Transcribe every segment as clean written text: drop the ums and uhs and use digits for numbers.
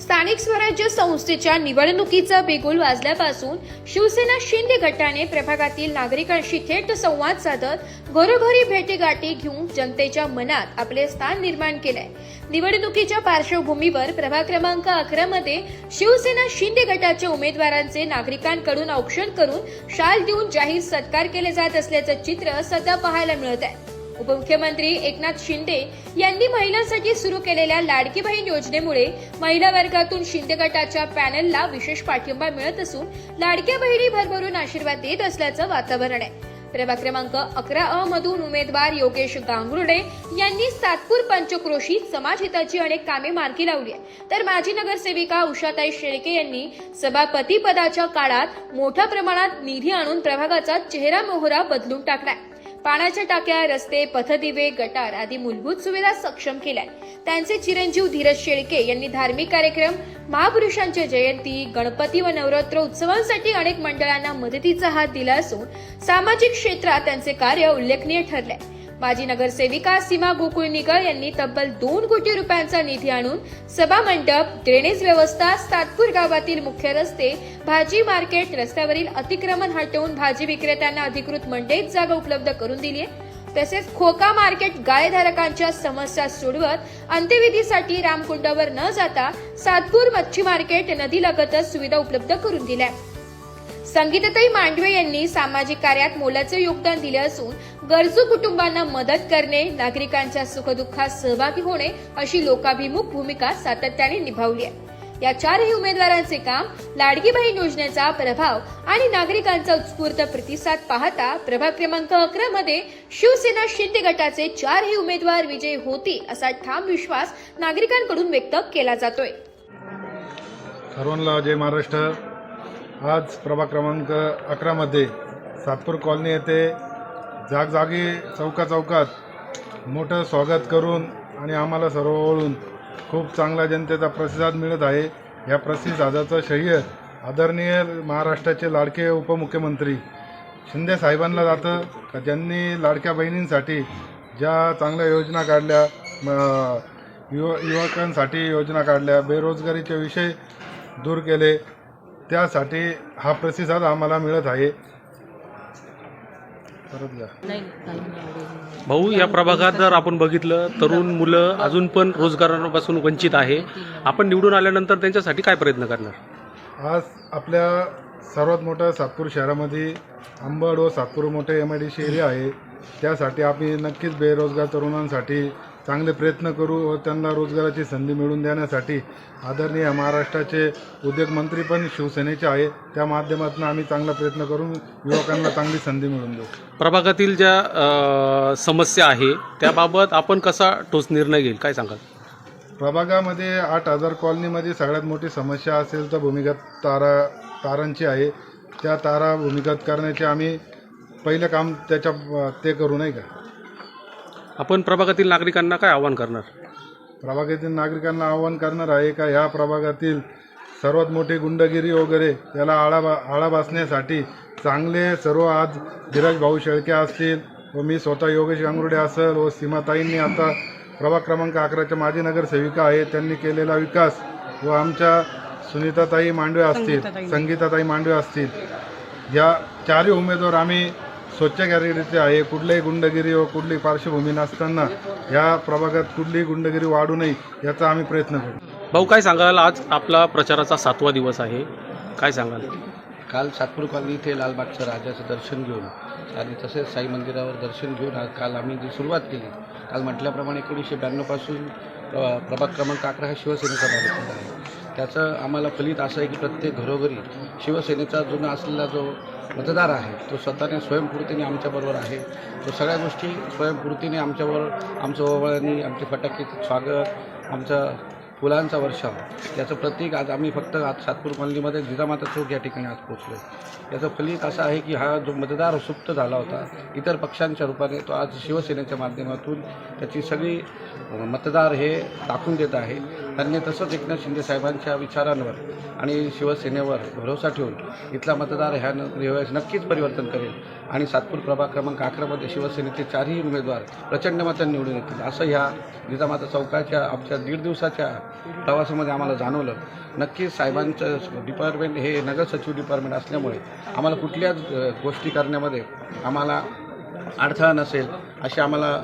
स्थानिक स्वराज्य संस्थेच्या निवडणुकीचा बिगुल वाजल्यापासून शिवसेना शिंदे गटाने प्रभागातील नागरिकांशी थेट संवाद साधत घरोघरी भेटीगाठी घेऊन जनतेच्या मनात आपले स्थान निर्माण केलंय। निवडणुकीच्या पार्श्वभूमीवर प्रभाग क्रमांक 11 मध्ये शिवसेना शिंदे गटाच्या उमेदवारांचे नागरिकांकडून औक्षण करून शाल देऊन जाहीर सत्कार केले जात असल्याचं चित्र सध्या पाहायला मिळत आहे। उपमुख्यमंत्री एकनाथ शिंदे यांनी महिलांसाठी सुरू केलेल्या लाडकी बहीण योजनेमुळे महिला वर्गातून शिंदे गटाच्या पॅनलला विशेष पाठिंबा मिळत असून लाडक्या बहिणी भरभरून आशीर्वाद देत असल्याचं वातावरण आहे। प्रभाग क्रमांक 11 मधून उमेदवार योगेश गांगुर्डे यांनी सातपूर पंचक्रोशीत समाजहिताची अनेक कामे मार्गी लावली आहे, तर माजी नगरसेविका उषाताई शेळके यांनी सभापती पदाच्या काळात मोठ्या प्रमाणात निधी आणून प्रभागाचा चेहरा मोहरा बदलून टाकलाय। पाण्याच्या टाक्या, रस्ते, पथदिवे, गटार आदी मूलभूत सुविधा सक्षम केल्या। त्यांचे चिरंजीव धीरज शेळके यांनी धार्मिक कार्यक्रम, महापुरुषांची जयंती, गणपती व नवरात्र उत्सवांसाठी अनेक मंडळांना मदतीचा हात दिला असून सामाजिक क्षेत्रात त्यांचे कार्य उल्लेखनीय ठरले। माजी नगरसेविका सीमा गोकुळनीकर यांनी तब्बल 2 कोटी रुपयांचा निधी आणून सभा मंडप, ड्रेनेज व्यवस्था, सातपूर गावातील मुख्य रस्ते, भाजी मार्केट, रस्त्यावरील अतिक्रमण हटवून भाजी विक्रेत्यांना अधिकृत मंडईत जागा उपलब्ध करून दिली आहे। तसेच खोका मार्केट गाळेधारकांच्या समस्या सोडवत अंत्यविधीसाठी रामकुंडावर न जाता सातपूर मच्छी मार्केट नदीलगतच सुविधा उपलब्ध करून दिल्या। संगीताताई मांडवे यांनी सामाजिक कार्यात मोलाचे योगदान दिले असून गरजू कुटुंबांना मदत करणे, नागरिकांच्या सुखदुःखात सहभागी होणे अशी लोकाभिमुख भूमिका सातत्याने निभावली आहे। या 4ही उमेदवारांचे काम, लाडकी बहीण योजनेचा प्रभाव आणि नागरिकांचा उत्स्फूर्त प्रतिसाद पाहता प्रभाग क्रमांक 11 मध्ये शिवसेना शिंदे गटाचे 4ही उमेदवार विजयी होतील असा ठाम विश्वास नागरिकांकडून व्यक्त केला जातोय। सर्वांना जय महाराष्ट्र। आज प्रभाग क्रमांक 11 मध्ये सातपूर कॉलनी येथे जागजागी चौकात मोठं स्वागत करून आणि आम्हाला सर्व ओळून खूप चांगला जनतेचा प्रतिसाद मिळत आहे। या प्रतिसादाचं श्रेय आदरणीय महाराष्ट्राचे लाडके उपमुख्यमंत्री शिंदे साहेबांना जातं, का ज्यांनी लाडक्या बहिणींसाठी ज्या चांगल्या योजना काढल्या, युवकांसाठी योजना काढल्या, बेरोजगारीचे विषय दूर केले, त्यासाठी हा प्रतिसाद आम्हाला मिळत आहे। भाऊ, या प्रभागात जर आपण बघितलं तरुण मुलं अजून पण रोजगारापासून वंचित आहे, आपण निवडून आल्यानंतर त्यांच्यासाठी काय प्रयत्न करणार? आज आपल्या सर्वात मोठ्या सातपूर शहरामध्ये अंबड व सातपूर मोठे MIDC एरिया आहे, त्यासाठी आम्ही नक्कीच बेरोजगार तरुणांसाठी चांगले प्रयत्न करू व त्यांना रोजगाराची संधी मिळवून देण्यासाठी आदरणीय महाराष्ट्राचे उद्योगमंत्री पण शिवसेनेचे आहे, त्या माध्यमातून आम्ही चांगला प्रयत्न करून युवकांना चांगली संधी मिळवून देऊ। प्रभागातील ज्या समस्या आहे त्याबाबत आपण कसा ठोस निर्णय घेईल, काय सांगाल? प्रभागामध्ये 8000 कॉलनीमध्ये सगळ्यात मोठी समस्या असेल तर भूमिगत तारांची आहे। त्या तारा भूमिगत करण्याचे आम्ही पहिलं काम ते करू, नाही का? आपण प्रभागातील नागरिकांना काय आवाहन करणार? प्रभागातील नागरिकांना आवाहन करणार आहे का ह्या प्रभागातील सर्वात मोठी गुंडगिरी वगैरे याला आळा बसण्यासाठी चांगले सर्व आज धीरज भाऊ शेळके असतील व मी स्वतः योगेश गांगुर्डे असेल व सीमाताईंनी आता प्रभाग क्रमांक 11च्या माजी नगरसेविका आहे, त्यांनी केलेला विकास व आमच्या सुनीताताई मांडवे असतील, संगीताताई मांडवे असतील, या 4ही उमेदवार आम्ही स्वच्छ कॅरेक्टरचे आहे। कुठल्याही गुंडगिरी व कुठली पार्श्वभूमी नसताना या प्रभागात कुठलीही गुंडगिरी वाढू नये याचा आम्ही प्रयत्न करू। भाऊ, काय सांगाल? आज आपला प्रचाराचा 7वा दिवस आहे, काय सांगाल? काल सातपूर कॉलनी इथे लालबागचं राजाचं दर्शन घेऊन आणि तसेच साई मंदिरावर दर्शन घेऊन काल आम्ही जी सुरुवात केली, काल म्हटल्याप्रमाणे 1992 पासून प्रभाग क्रमांक 11 हा शिवसेनेचा भाग आहे। त्याचं आम्हाला फलित असं आहे की प्रत्येक घरोघरी शिवसेनेचा जुना असलेला जो मतदार आहे तो स्वतःने स्वयंपूर्तीने आमच्याबरोबर आहे। तो सगळ्या गोष्टी स्वयंपूर्तीने आमच्याबरोबर, आमचं ओवाळणी, आमचे फटाक्याचं स्वागत, आमचा फुलांचा वर्षाव, याचं प्रतीक आज आम्ही फक्त आज सातपूर कॉलनीमध्ये जिजामाता चौक या ठिकाणी आज पोहोचलो। याचं फलित असं आहे की हा जो मतदार सुप्त झाला होता इतर पक्षांच्या रूपाने, तो आज शिवसेनेच्या माध्यमातून त्याची सगळी मतदार हे दाखवून देत आहे। त्यांनी तसंच एकनाथ शिंदे साहेबांच्या विचारांवर आणि शिवसेनेवर भरोसा ठेवून इथला मतदार ह्यावेळेस नक्कीच परिवर्तन करेल आणि सातपूर प्रभाग क्रमांक 11मध्ये शिवसेनेचे 4ही उमेदवार प्रचंड मतांनी निवडून येतील असं ह्या जिजामाता चौकाच्या आमच्या 1.5 दिवसाच्या प्रवासामध्ये आम्हाला जाणवलं. नक्कीच साहेबांचं डिपार्टमेंट हे नगर सचिव डिपार्टमेंट असल्यामुळे आम्हाला कुठल्याच गोष्टी करण्यामध्ये आम्हाला अडथळा नसेल अशी आम्हाला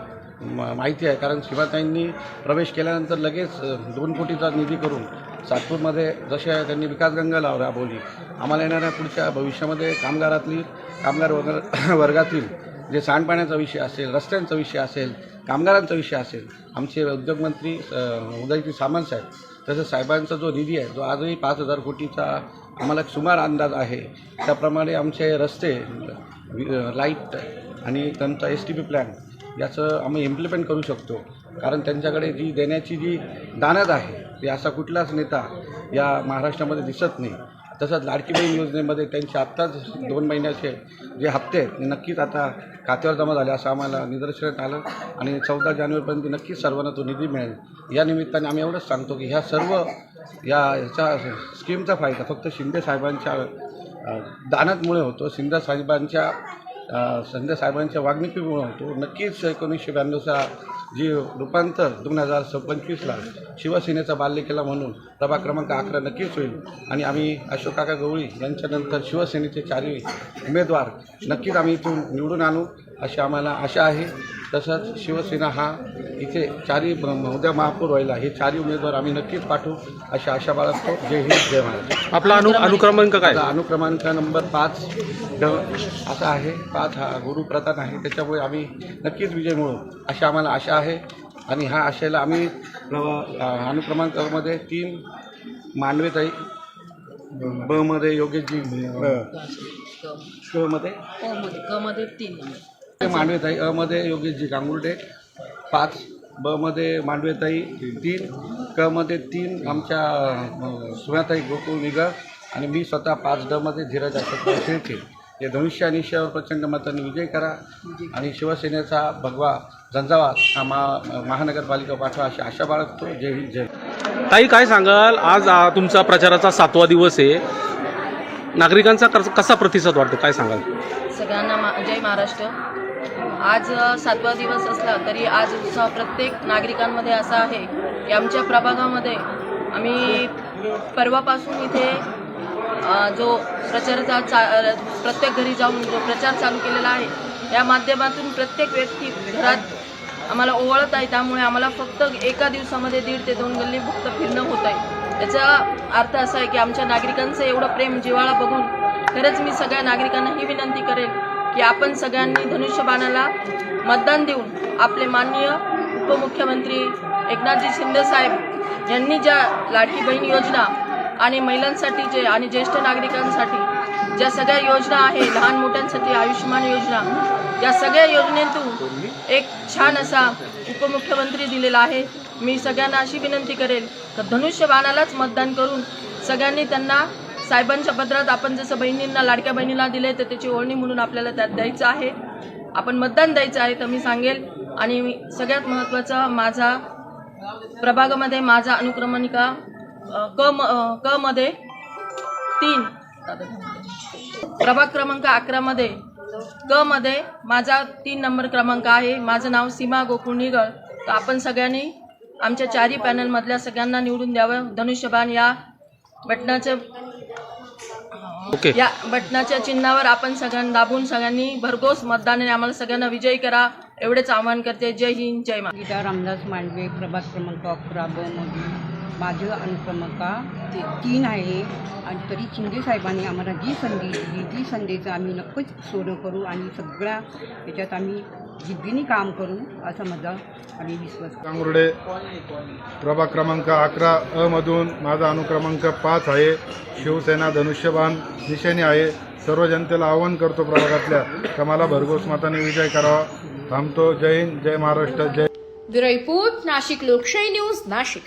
माहिती आहे. कारण शिवाताईंनी प्रवेश केल्यानंतर लगेच 2 कोटीचा निधी करून सातपूरमध्ये जशा त्यांनी विकासगंगा राबवली, आम्हाला येणाऱ्या पुढच्या भविष्यामध्ये कामगार वर्गातील जे सांडपाण्याचा विषय असेल, रस्त्यांचा विषय असेल, कामगारांचा विषय असेल, आमचे उद्योगमंत्री उदयजी सामंत साहेब तसंच साहेबांचा जो निधी आहे जो आजही 5,000 कोटीचा आम्हाला सुमार अंदाज आहे, त्याप्रमाणे आमचे रस्ते, लाईट आणि त्यांचा STP प्लॅन याचं आम्ही इम्प्लिमेंट करू शकतो. कारण त्यांच्याकडे जी देण्याची जी दानत आहे ती असा कुठलाच नेता या महाराष्ट्रामध्ये दिसत नाही. तसंच लाडकी बहीण योजनेमध्ये त्यांचे आत्ताच 2 महिन्याचे जे हप्ते आहेत ते नक्कीच आता खात्यावर जमा झाले असं आम्हाला निदर्शनात आलं आणि 14 जानेवारीपर्यंत नक्कीच सर्वांना तो निधी मिळेल. या निमित्ताने आम्ही एवढंच सांगतो की ह्या सर्व ह्याचा स्कीमचा फायदा फक्त शिंदे साहेबांच्या दानतमुळे होतो, शिंदे साहेबांच्या वागणुकीमुळे होतो. नक्कीच 1992चा जी रूपांतर 2025ला शिवसेनेचा बालेकिल्ला म्हणून प्रभाग क्रमांक 11 नक्कीच होईल आणि आम्ही अशोक काका गवळी यांच्यानंतर शिवसेनेचे 4ही उमेदवार नक्कीच आम्ही इथून निवडून आणू अशी आम्हाला आशा आहे. तसंच शिवसेना हा इथे 4ही उद्या महापौर व्हायला हे 4ही उमेदवार आम्ही नक्कीच पाठवू अशी आशा बाळगतो. जय हिंद, जय महाराष्ट्र. आपला अनुक्रमांक काय? अनुक्रमांक नंबर 5 असा आहे. 5 हा गुरुप्रधान आहे, त्याच्यामुळे आम्ही नक्कीच विजय मिळवू अशी आम्हाला आशा आहे. आणि ह्या आशेला आम्ही अनुक्रमांकामध्ये 3 मांडवेताई, ब मध्ये योगेशजी, क मध्ये 3 मांडवेताई, अ मध्ये योगेशजी गांगुर्डे 5, ब मध्ये मांडवेताई 3, क मध्ये 3 आमच्या सुनाताई गोकुळ निगर आणि मी स्वतः 5D मध्ये धीरज अशोकराव शेळके. हे धनुष्य आणि ईशावर प्रचंड मतांनी विजय करा आणि शिवसेनेचा भगवा झंझावात हा महानगरपालिका पाठवा अशी आशा बाळगतो. जय हिंद, जय. ताई, काय सांगाल, आज तुमचा प्रचाराचा 7वा दिवस आहे, नागरिकांचा कसा प्रतिसाद वाटतो, काय सांगाल? सगळ्यांना जय महाराष्ट्र. आज 7वा दिवस असला तरी आज उत्साह प्रत्येक नागरिकांमध्ये असा आहे की आमच्या प्रभागामध्ये आम्ही परवापासून इथे जो प्रचाराचा प्रत्येक घरी जाऊन जो प्रचार चालू केलेला आहे या माध्यमातून प्रत्येक व्यक्ती घरात आम्हाला ओवाळत आहे. त्यामुळे आम्हाला फक्त एका दिवसामध्ये 1.5 ते 2 गल्ली फक्त फिरणं होत आहे. याचा अर्थ असा आहे की आमच्या नागरिकांचं एवढं प्रेम जिव्हाळा बघून खरंच मी सगळ्या नागरिकांना ही विनंती करेल की आपण सगळ्यांनी धनुष्यबाणाला मतदान देऊन आपले माननीय उपमुख्यमंत्री एकनाथजी शिंदे साहेब यांनी ज्या लाडकी बहीण योजना आणि महिलांसाठी जे आणि ज्येष्ठ नागरिकांसाठी ज्या सगळ्या योजना आहे, लहान मोठ्यांसाठी आयुष्यमान योजना, या सगळ्या योजनेतून एक छान असा उपमुख्यमंत्री दिलेला आहे. मी सगळ्यांना अशी विनंती करेल तर धनुष्यबाणालाच मतदान करून सगळ्यांनी त्यांना साहेबांच्या पत्रात आपण जसं बहिणींना लाडक्या बहिणीला दिले तर त्याची ओळणी म्हणून आपल्याला त्यात द्यायचं आहे, आपण मतदान द्यायचं आहे. तर मी सांगेल आणि सगळ्यात महत्त्वाचा माझा प्रभागामध्ये माझा अनुक्रमणिका क मध्ये 3 प्रभाग क्रमांक 11 मध्ये क मध्ये माझा 3 नंबर क्रमांक आहे. माझं नाव सीमा गोकुळ निगळ. तर आपण सगळ्यांनी आमच्या 4ही पॅनलमधल्या सगळ्यांना निवडून द्यावं. धनुष्यबाण या बटनाच्या चिन्हावर आपण सगळ्यांना दाबून सगळ्यांनी भरघोस मतदानाने आम्हाला सगळ्यांना विजयी करा एवढेच आवाहन करते. जय हिंद, जय महाराष्ट्र. गीता रामदास मांडवे, प्रभाग क्रमांक 11 ब मध्ये माझं अनुक्रमांक 3 आहे. आणि तरी शिंदे साहेबांनी आम्हाला जी संधी दिली ती संधीचं आम्ही नक्कीच सोनं करू आणि सगळ्या याच्यात आम्ही जिद्दीने काम करू असा माझा आम्ही विश्वास करतो. गांगुर्डे, प्रभाग क्रमांक 11 अ मधून माझा अनुक्रमांक 5 आहे. शिवसेना धनुष्यबाण निशाणी आहे. सर्व जनतेला आवाहन करतो प्रभागातल्या का मला भरघोस मताने विजय करावा. थांबतो. जय हिंद, जय महाराष्ट्र, जय. ब्युरो रिपोर्ट, नाशिक लोकशाही न्यूज, नाशिक.